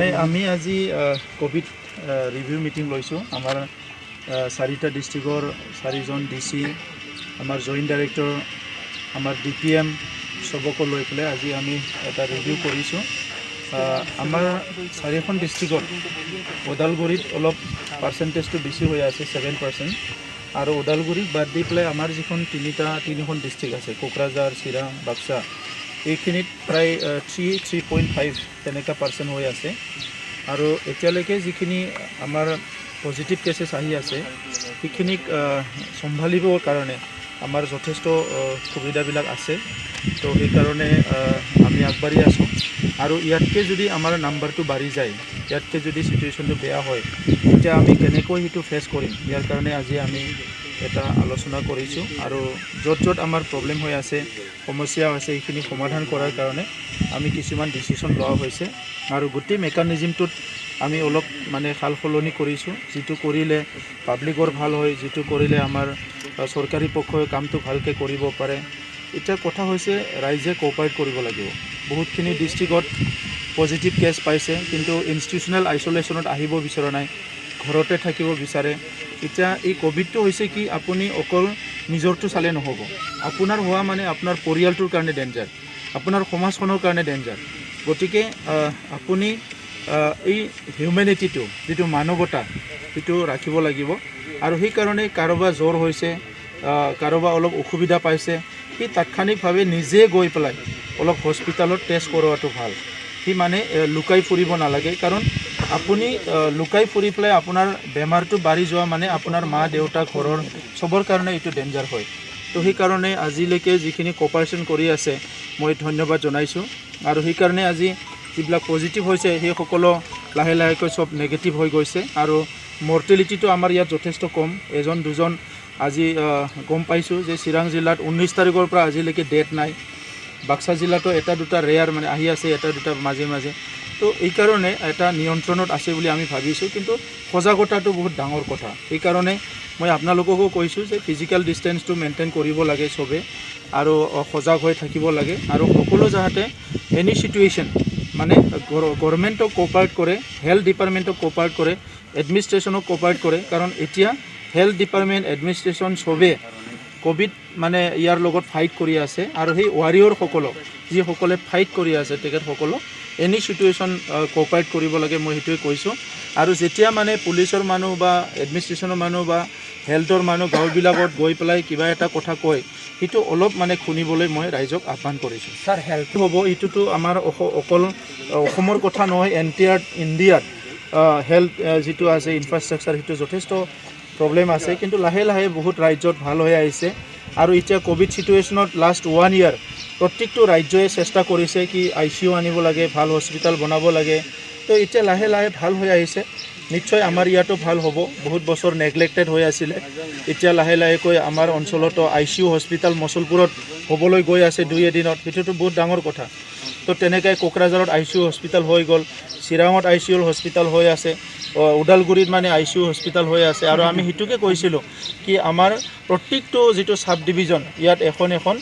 নাই আমি আজি কোভিড ৰিভিউ মিটিং লৈছোঁ আমাৰ 4টা ডিষ্ট্ৰিক্টৰ 4জন DC আমাৰ জইণ্ট ডাইৰেক্টৰ আমাৰ DPM সবকো লৈ পেলাই আজি আমি এটা ৰিভিউ কৰিছোঁ আমাৰ 4খন ডিষ্ট্ৰিক্টত ওদালগুৰিত অলপ পাৰ্চেণ্টেজটো বেছি হৈ আছে 7% আৰু ওদালগুৰিত বাদ দি পেলাই আমাৰ যিখন তিনিখন ডিষ্ট্ৰিক্ট আছে কোকৰাঝাৰ চিৰাং বাক্সা এইখিনিত প্ৰায় 3.5 তেনেকুৱা পাৰ্চেণ্ট হৈ আছে আৰু এতিয়ালৈকে যিখিনি আমাৰ পজিটিভ কেছেছ আহি আছে সেইখিনিক চম্ভালিবৰ কাৰণে আমাৰ যথেষ্ট সুবিধাবিলাক আছে তো সেইকাৰণে আমি আগবাঢ়ি আছোঁ আৰু ইয়াতকৈ যদি আমাৰ নাম্বাৰটো বাঢ়ি যায় ইয়াতকৈ যদি চিটুৱেশ্যনটো বেয়া হয় তেতিয়া আমি কেনেকৈ সেইটো ফেচ কৰিম ইয়াৰ কাৰণে আজি আমি এটা আলোচনা কৰিছোঁ আৰু য'ত আমাৰ প্ৰব্লেম হৈ আছে সমস্যা আছে এইখিনি সমাধান কৰাৰ কাৰণে আমি কিছুমান ডিচিশ্যন লোৱা হৈছে আৰু গোটেই মেকানিজমটোত আমি অলপ মানে সাল সলনি কৰিছোঁ যিটো কৰিলে পাব্লিকৰ ভাল হয় যিটো কৰিলে আমাৰ চৰকাৰী পক্ষই কামটো ভালকৈ কৰিব পাৰে এতিয়া কথা হৈছে ৰাইজে কোঅপাৰেট কৰিব লাগিব বহুতখিনি ডিষ্ট্ৰিক্টত পজিটিভ কেছ পাইছে কিন্তু ইনষ্টিটিউচনেল আইচলেশ্যনত আহিব বিচৰা নাই ঘৰতে থাকিব বিচাৰে এতিয়া এই কোভিডটো হৈছে কি আপুনি অকল নিজৰটো চালে নহ'ব আপোনাৰ হোৱা মানে আপোনাৰ পৰিয়ালটোৰ কাৰণে ডেঞ্জাৰ আপোনাৰ সমাজখনৰ কাৰণে ডেঞ্জাৰ গতিকে আপুনি এই হিউমেনিটিটো যিটো মানৱতা সেইটো ৰাখিব লাগিব আৰু সেইকাৰণে কাৰোবাৰ জ্বৰ হৈছে কাৰোবাৰ অলপ অসুবিধা পাইছে সি তাৎক্ষণিকভাৱে নিজে গৈ পেলাই অলপ হস্পিটেলত টেষ্ট কৰোৱাটো ভাল সি মানে লুকাই ফুৰিব নালাগে কাৰণ আপুনি লুকাই ফুৰি পেলাই আপোনাৰ বেমাৰটো বাঢ়ি যোৱা মানে আপোনাৰ মা দেউতা ঘৰৰ চবৰ কাৰণে এইটো ডেঞ্জাৰ হয় তো সেইকাৰণে আজিলৈকে যিখিনি কোঅপাৰেশ্যন কৰি আছে মই ধন্যবাদ জনাইছোঁ আৰু সেইকাৰণে আজি যিবিলাক পজিটিভ হৈছে সেইসকলো লাহে লাহেকৈ চব নেগেটিভ হৈ গৈছে আৰু মৰ্টেলিটিটো আমাৰ ইয়াত যথেষ্ট কম এজন দুজন আজি গম পাইছোঁ যে চিৰাং জিলাত 19 তাৰিখৰ পৰা আজিলৈকে ডেথ নাই বাক্সা জিলাতো এটা দুটা ৰেয়াৰ মানে আহি আছে এটা দুটা মাজে মাজে তো এইকাৰণে এটা নিয়ন্ত্ৰণত আছে বুলি আমি ভাবিছোঁ কিন্তু সজাগতাটো বহুত ডাঙৰ কথা সেইকাৰণে মই আপোনালোককো কৈছোঁ যে ফিজিকেল ডিষ্টেঞ্চটো মেইনটেইন কৰিব লাগে চবে আৰু সজাগ হৈ থাকিব লাগে আৰু সকলো যাতে এনি চিটুৱেশ্যন মানে গভৰ্ণমেণ্টক কোঅপাৰেট কৰে হেল্থ ডিপাৰ্টমেণ্টক কোঅপাৰেট কৰে এডমিনিষ্ট্ৰেশ্যনক কোঅপাৰেট কৰে কাৰণ এতিয়া হেল্থ ডিপাৰ্টমেণ্ট এডমিনিষ্ট্ৰেশ্যন চবে কোভিড মানে ইয়াৰ লগত ফাইট কৰি আছে আৰু সেই ৱাৰিয়ৰসকলক যিসকলে ফাইট কৰি আছে তেখেতসকলক এনি চিটুৱেশ্যন কোঅপাৰেট কৰিব লাগে মই সেইটোৱে কৈছোঁ আৰু যেতিয়া মানে পুলিচৰ মানুহ বা এডমিনিষ্ট্ৰেশ্যনৰ মানুহ বা হেল্থৰ মানুহ গাঁওবিলাকত গৈ পেলাই কিবা এটা কথা কয় সেইটো অলপ মানে শুনিবলৈ মই ৰাইজক আহ্বান কৰিছোঁ ছাৰ হেল্থ হ'ব এইটোতো আমাৰ অকল অসমৰ কথা নহয় এণ্টায়াৰ ইণ্ডিয়াত হেল্থ যিটো আছে ইনফ্ৰাষ্ট্ৰাকচাৰ সেইটো যথেষ্ট প্ৰব্লেম আছে কিন্তু লাহে লাহে বহুত ৰাজ্যত ভাল হৈ আহিছে আৰু এতিয়া কোভিড চিটুৱেশ্যনত লাষ্ট 1 ইয়াৰ প্ৰত্যেকটো ৰাজ্যই চেষ্টা কৰিছে কি ICU আনিব লাগে ভাল হস্পিটেল বনাব লাগে তো এতিয়া লাহে লাহে ভাল হৈ আহিছে নিশ্চয় আমাৰ ইয়াতো ভাল হ'ব বহুত বছৰ নেগলেক্টেড হৈ আছিলে এতিয়া লাহে লাহেকৈ আমাৰ অঞ্চলতো ICU হস্পিটেল মছলপুৰত হ'বলৈ গৈ আছে 2 এদিনত সেইটোতো বহুত ডাঙৰ কথা তো তেনেকৈ কোকৰাঝাৰত ICU হস্পিটেল হৈ গ'ল চিৰাঙত ICU হস্পিটেল হৈ আছে ওদালগুৰিত মানে ICU হস্পিটেল হৈ আছে আৰু আমি সেইটোকে কৈছিলোঁ কি আমাৰ প্ৰত্যেকটো যিটো সাব ডিভিজন ইয়াত এখন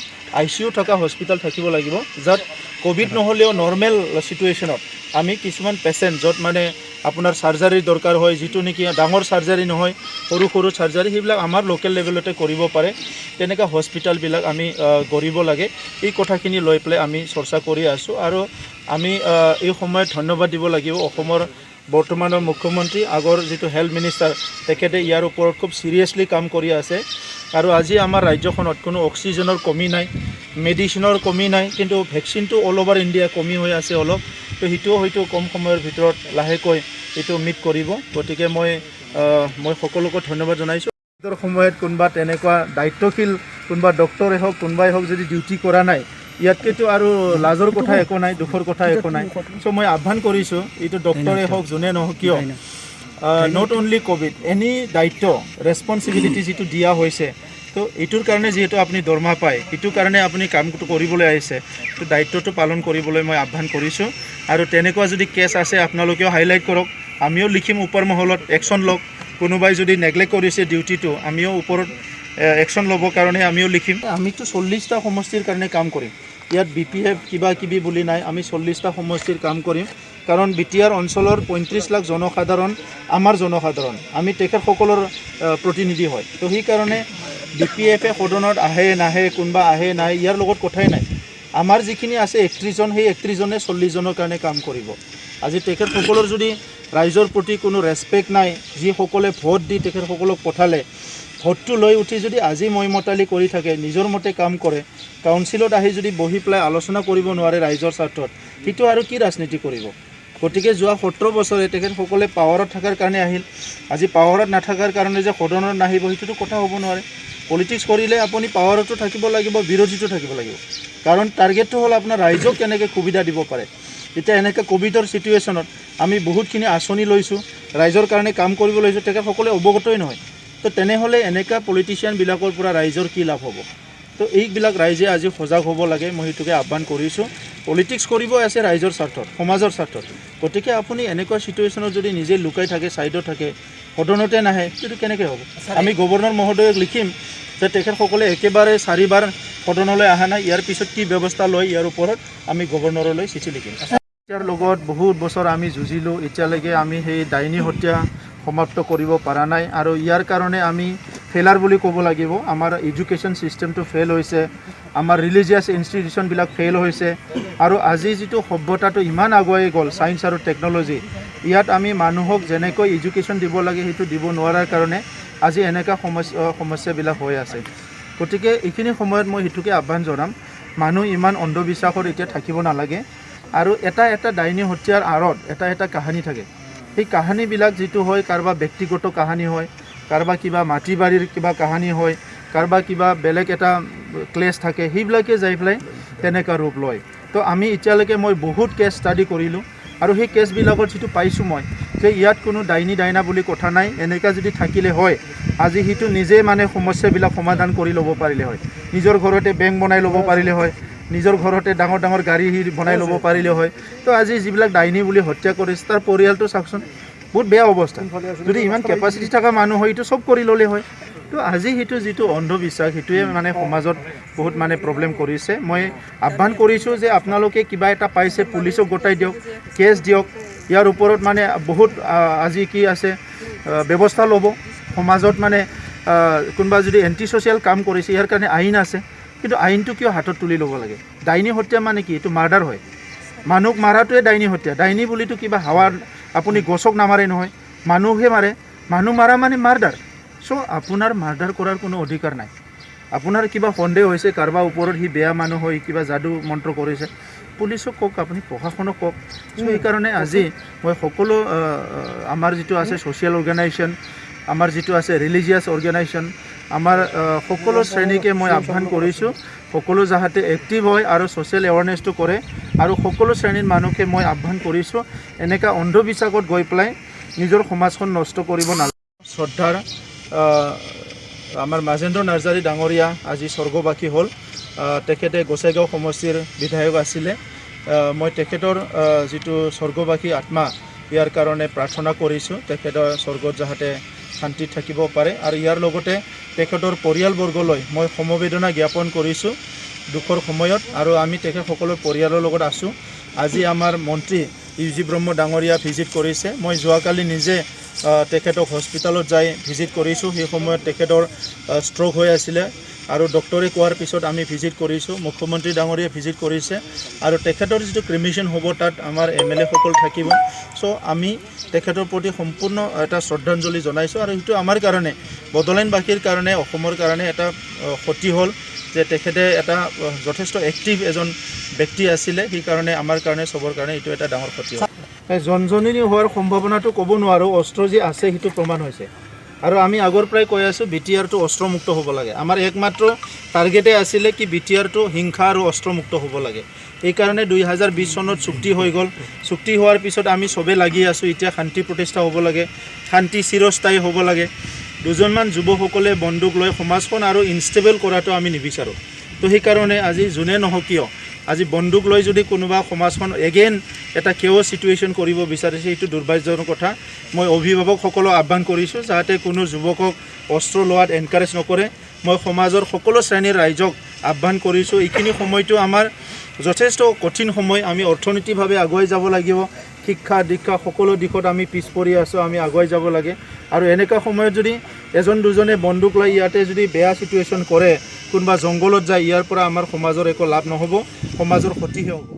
ICU থকা হস্পিটেল থাকিব লাগিব য'ত কোভিড নহ'লেও নৰ্মেল চিটুৱেশ্যনত আমি কিছুমান পেচেণ্ট য'ত মানে আপোনাৰ চাৰ্জাৰীৰ দৰকাৰ হয় যিটো নেকি ডাঙৰ চাৰ্জাৰী নহয় সৰু চাৰ্জাৰী সেইবিলাক আমাৰ লোকেল লেভেলতে কৰিব পাৰে তেনেকুৱা হস্পিটেলবিলাক আমি কৰিব লাগে এই কথাখিনি লৈ পেলাই আমি চৰ্চা কৰি আছোঁ আৰু আমি এই সময়ত ধন্যবাদ দিব লাগিব অসমৰ বৰ্তমানৰ মুখ্যমন্ত্ৰী আগৰ যিটো হেল্থ মিনিষ্টাৰ তেখেতে ইয়াৰ ওপৰত খুব চিৰিয়াছলি কাম কৰি আছে আৰু আজি আমাৰ ৰাজ্যখনত কোনো অক্সিজেনৰ কমি নাই মেডিচিনৰ কমি নাই কিন্তু ভেকচিনটো অল অভাৰ ইণ্ডিয়া কমি হৈ আছে অলপ তো সেইটোও হয়তো কম সময়ৰ ভিতৰত লাহেকৈ এইটো মিট কৰিব গতিকে মই সকলোকে ধন্যবাদ জনাইছোঁ এইটোৰ সময়ত কোনোবা তেনেকুৱা দায়িত্বশীল কোনোবা ডক্টৰে হওক কোনোবাই হওক যদি ডিউটি কৰা নাই ইয়াতকেতো আৰু লাজৰ কথা একো নাই দুখৰ কথা একো নাই চ' মই আহ্বান কৰিছোঁ এইটো ডক্টৰে হওক যোনে নহওক কিয় নট অনলি কোভিড এনি দায়িত্ব ৰেছপনচিবিলিটি যিটো দিয়া হৈছে তো এইটোৰ কাৰণে যিহেতু আপুনি দৰমহা পায় এইটোৰ কাৰণে আপুনি কামটো কৰিবলৈ আহিছে তো দায়িত্বটো পালন কৰিবলৈ মই আহ্বান কৰিছোঁ আৰু তেনেকুৱা যদি কেছ আছে আপোনালোকেও হাইলাইট কৰক আমিও লিখিম ওপৰ মহলত একশ্যন লওক কোনোবাই যদি নেগলেক্ট কৰিছে ডিউটিটো আমিও ওপৰত একশ্যন ল'বৰ কাৰণে আমিও লিখিম আমিতো 40টা সমষ্টিৰ কাৰণে কাম কৰিম ইয়াত BPF কিবা কিবি বুলি নাই আমি 40টা সমষ্টিৰ কাম কৰিম কাৰণ বিটিআৰ অঞ্চলৰ 35 লাখ জনসাধাৰণ আমাৰ জনসাধাৰণ আমি তেখেতসকলৰ প্ৰতিনিধি হয়। তো সেইকাৰণে DPFে সদনত আহে নাহে কোনোবা আহে নাই ইয়াৰ লগত কথাই নাই। আমাৰ যিখিনি আছে 31 জন সেই 31 জনে 40 জনৰ কাৰণে কাম কৰিব। আজি তেখেতসকলৰ যদি ৰাইজৰ প্ৰতি কোনো ৰেচপেক্ট নাই, যিসকলে ভোট দি তেখেতসকলক পঠালে ভোটটো লৈ উঠি যদি আজি মইমতালি কৰি থাকে, নিজৰ মতে কাম কৰে, কাউন্সিলত আহি যদি বহি পেলাই আলোচনা কৰিব নোৱাৰে ৰাইজৰ স্বাৰ্থত, সেইটো আৰু কি ৰাজনীতি কৰিব। গতিকে যোৱা 17 বছৰে তেখেতসকলে পাৱাৰত থকাৰ কাৰণে আহিল, আজি পাৱাৰত নাথাকাৰ কাৰণে যে সদনত নাহিব সেইটোতো কথা হ'ব নোৱাৰে। পলিটিক্স কৰিলে আপুনি পাৱাৰতো থাকিব লাগিব, বিৰোধীতো থাকিব লাগিব, কাৰণ টাৰ্গেটটো হ'ল আপোনাৰ ৰাইজক কেনেকৈ সুবিধা দিব পাৰে। এতিয়া এনেকৈ কোভিডৰ চিটুৱেশ্যনত আমি বহুতখিনি আঁচনি লৈছোঁ, ৰাইজৰ কাৰণে কাম কৰিব লৈছোঁ, তেখেতসকলে অৱগতই নহয়। তো তেনেহ'লে এনেকুৱা পলিটিচিয়ানবিলাকৰ পৰা ৰাইজৰ কি লাভ হ'ব। তো এইবিলাক ৰাইজে আজি সজাগ হ'ব লাগে, মই সেইটোকে আহ্বান কৰিছোঁ। পলিটিক্স কৰিব আছে ৰাইজৰ স্বাৰ্থত, সমাজৰ স্বাৰ্থত। গতিকে আপুনি এনেকুৱা চিটুৱেশ্যনত যদি নিজে লুকাই থাকে, ছাইডত থাকে, সদনতে নাহে, সেইটো কেনেকৈ হ'ব। আমি গভৰ্ণৰ মহোদয়ক লিখিম যে তেখেতসকলে একেবাৰে 4 বাৰ সদনলৈ অহা নাই, ইয়াৰ পিছত কি ব্যৱস্থা লয় ইয়াৰ ওপৰত আমি গভৰ্ণৰলৈ চিঠি লিখিম। ইয়াৰ লগত বহুত বছৰ আমি যুঁজিলোঁ, এতিয়ালৈকে আমি সেই ডাইনী হত্যা সমাপ্ত কৰিব পৰা নাই, আৰু ইয়াৰ কাৰণে আমি ফেইলাৰ বুলি ক'ব লাগিব। আমাৰ এডুকেশ্যন ছিষ্টেমটো ফেইল হৈছে, আমাৰ ৰিলিজিয়াছ ইনষ্টিটিউশ্যনবিলাক ফেইল হৈছে, আৰু আজি যিটো সভ্যতাটো ইমান আগুৱাই গ'ল ছায়েন্স আৰু টেকন'লজি, ইয়াত আমি মানুহক যেনেকৈ এডুকেশ্যন দিব লাগে সেইটো দিব নোৱাৰাৰ কাৰণে আজি এনেকুৱা সমস্যাবিলাক হৈ আছে। গতিকে এইখিনি সময়ত মই সেইটোকে আহ্বান জনাম, মানুহ ইমান অন্ধবিশ্বাসত এতিয়া থাকিব নালাগে, আৰু এটা ডাইনী হত্যাৰ আঁৰত এটা কাহিনী থাকে। সেই কাহিনীবিলাক যিটো হয়, কাৰোবাৰ ব্যক্তিগত কাহিনী হয়, কাৰোবাৰ কিবা মাটি বাৰীৰ কিবা কাহিনী হয়, কাৰোবাৰ কিবা বেলেগ এটা ক্লেছ থাকে, সেইবিলাকে যাই পেলাই তেনেকুৱা ৰূপ লয়। তো আমি এতিয়ালৈকে মই বহুত কেছ ষ্টাডি কৰিলোঁ, আৰু সেই কেছবিলাকত যিটো পাইছোঁ মই যে ইয়াত কোনো ডাইনী ডাইনা বুলি কথা নাই। এনেকুৱা যদি থাকিলে হয়, আজি সেইটো নিজে মানে সমস্যাবিলাক সমাধান কৰি ল'ব পাৰিলে হয়, নিজৰ ঘৰতে বেংক বনাই ল'ব পাৰিলে হয়, নিজৰ ঘৰতে ডাঙৰ ডাঙৰ গাড়ী বনাই ল'ব পাৰিলে হয়। তো আজি যিবিলাক ডাইনী বুলি হত্যা কৰিছে তাৰ পৰিয়ালটো চাওকচোন, বহুত বেয়া অৱস্থা। যদি ইমান কেপাচিটি থকা মানুহ হয় এইটো চব কৰি ল'লে হয়। তো আজি সেইটো যিটো অন্ধবিশ্বাস সেইটোৱে মানে সমাজত বহুত মানে প্ৰব্লেম কৰিছে। মই আহ্বান কৰিছোঁ যে আপোনালোকে কিবা এটা পাইছে পুলিচক গতাই দিয়ক, কেছ দিয়ক, ইয়াৰ ওপৰত মানে বহুত আজি কি আছে ব্যৱস্থা ল'ব। সমাজত মানে কোনোবা যদি এণ্টি ছ'চিয়েল কাম কৰিছে ইয়াৰ কাৰণে আইন আছে, কিন্তু আইনটো কিয় হাতত তুলি ল'ব লাগে। ডাইনী হত্যা মানে কি, এইটো মাৰ্ডাৰ হয়। মানুহক মাৰাটোৱে ডাইনী হত্যা। ডাইনী বুলিতো কিবা হাৱাৰ আপুনি গছক নামাৰে নহয়, মানুহে মাৰে। মানুহ মাৰা মানে মাৰ্ডাৰ। চ' আপোনাৰ মাৰ্ডাৰ কৰাৰ কোনো অধিকাৰ নাই। আপোনাৰ কিবা সন্দেহ হৈছে কাৰোবাৰ ওপৰত, সি বেয়া মানুহ হয়, কিবা যাদু মন্ত্ৰ কৰিছে, পুলিচক কওক, আপুনি প্ৰশাসনক কওক। চ' সেইকাৰণে আজি মই সকলো আমাৰ যিটো আছে ছ'চিয়েল অৰ্গেনাইজেশ্যন, আমাৰ যিটো আছে ৰিলিজিয়াছ অৰ্গেনাইজেশ্যন, আমাৰ সকলো শ্ৰেণীকে মই আহ্বান কৰিছোঁ, সকলো যাতে এক্টিভ হয় আৰু ছ'চিয়েল এৱাৰনেছটো কৰে, আৰু সকলো শ্ৰেণীৰ মানুহকে মই আহ্বান কৰিছোঁ এনেকুৱা অন্ধবিশ্বাসত গৈ পেলাই নিজৰ সমাজখন নষ্ট কৰিব নালাগে। শ্ৰদ্ধাৰ আমাৰ মাজেন্দ্ৰ নাৰ্জাৰী ডাঙৰীয়া আজি স্বৰ্গবাসী হ'ল। তেখেতে গোসাইগাঁও সমষ্টিৰ বিধায়ক আছিলে। মই তেখেতৰ যিটো স্বৰ্গবাসী আত্মা ইয়াৰ কাৰণে প্ৰাৰ্থনা কৰিছোঁ, তেখেতৰ স্বৰ্গত যাতে শান্তিত থাকিব পাৰে, আৰু ইয়াৰ লগতে তেখেতৰ পৰিয়ালবৰ্গলৈ মই সমবেদনা জ্ঞাপন কৰিছোঁ দুখৰ সময়ত, আৰু আমি তেখেতসকলৰ পৰিয়ালৰ লগত আছোঁ। আজি আমাৰ মন্ত্ৰী UG ব্ৰহ্ম ডাঙৰীয়া ভিজিট কৰিছে। মই যোৱাকালি নিজে তেখেতক হস্পিটেলত যাই ভিজিট কৰিছোঁ। সেই সময়ত তেখেতৰ ষ্ট্ৰ'ক হৈ আছিলে, আৰু ডক্টৰে কোৱাৰ পিছত আমি ভিজিট কৰিছোঁ। মুখ্যমন্ত্ৰী ডাঙৰীয়া ভিজিট কৰিছে, আৰু তেখেতৰ যিটো ক্ৰিমিশ্যন হ'ব তাত আমাৰ MLA সকল থাকিব। চ' আমি তেখেতৰ প্ৰতি সম্পূৰ্ণ এটা শ্ৰদ্ধাঞ্জলি জনাইছোঁ, আৰু সেইটো আমাৰ কাৰণে বড়োলেণ্ডবাসীৰ কাৰণে, অসমৰ কাৰণে এটা ক্ষতি হ'ল যে তেখেতে এটা যথেষ্ট এক্টিভ এজন ব্যক্তি আছিলে। সেইকাৰণে আমাৰ কাৰণে, চবৰ কাৰণে এইটো এটা ডাঙৰ ক্ষতি হ'ল। জনজননী হোৱাৰ সম্ভাৱনাটো ক'ব নোৱাৰোঁ, অস্ত্ৰ যি আছে সেইটো প্ৰমাণ হৈছে। আৰু আমি আগৰ পৰাই কৈ আছোঁ BTRটো অস্ত্ৰমুক্ত হ'ব লাগে। আমাৰ একমাত্ৰ টাৰ্গেটে আছিলে কি BTRটো হিংসা আৰু অস্ত্ৰমুক্ত হ'ব লাগে। এইকাৰণে 2020 চনত চুক্তি হৈ গ'ল। চুক্তি হোৱাৰ পিছত আমি চবেই লাগি আছোঁ, এতিয়া শান্তি প্ৰতিষ্ঠা হ'ব লাগে, শান্তি চিৰস্থায়ী হ'ব লাগে। দুজনমান যুৱকসকলে বন্দুক লৈ সমাজখন আৰু ইনষ্টেবল কৰাটো আমি নিবিচাৰোঁ। তো সেইকাৰণে আজি যোনে নহওক কিয়, আজি বন্দুক লৈ যদি কোনোবা সমাজখন এগেইন এটা কেও চিটুৱেশ্যন কৰিব বিচাৰিছে, সেইটো দুৰ্ভাগ্যজনক কথা। মই অভিভাৱকসকলক আহ্বান কৰিছোঁ যাতে কোনো যুৱকক অস্ত্ৰ লোৱাত এনকাৰেজ নকৰে, মই সমাজৰ সকলো শ্ৰেণীৰ ৰাইজক আহ্বান কৰিছোঁ। এইখিনি সময়টো আমাৰ যথেষ্ট কঠিন সময়। আমি অৰ্থনৈতিকভাৱে আগুৱাই যাব লাগিব। শিক্ষা দীক্ষা সকলো দিশত আমি পিছ পৰি আছোঁ। আমি আগুৱাই যাব লাগে। আৰু এনেকুৱা সময়ত যদি এজন দুজনে বন্দুক লৈ ইয়াতে যদি বেয়া চিটুৱেশ্যন কৰে, কোনোবা জংঘলত যায়, ইয়াৰ পৰা আমাৰ সমাজৰ একো লাভ নহ'ব, সমাজৰ ক্ষতিহে হ'ব।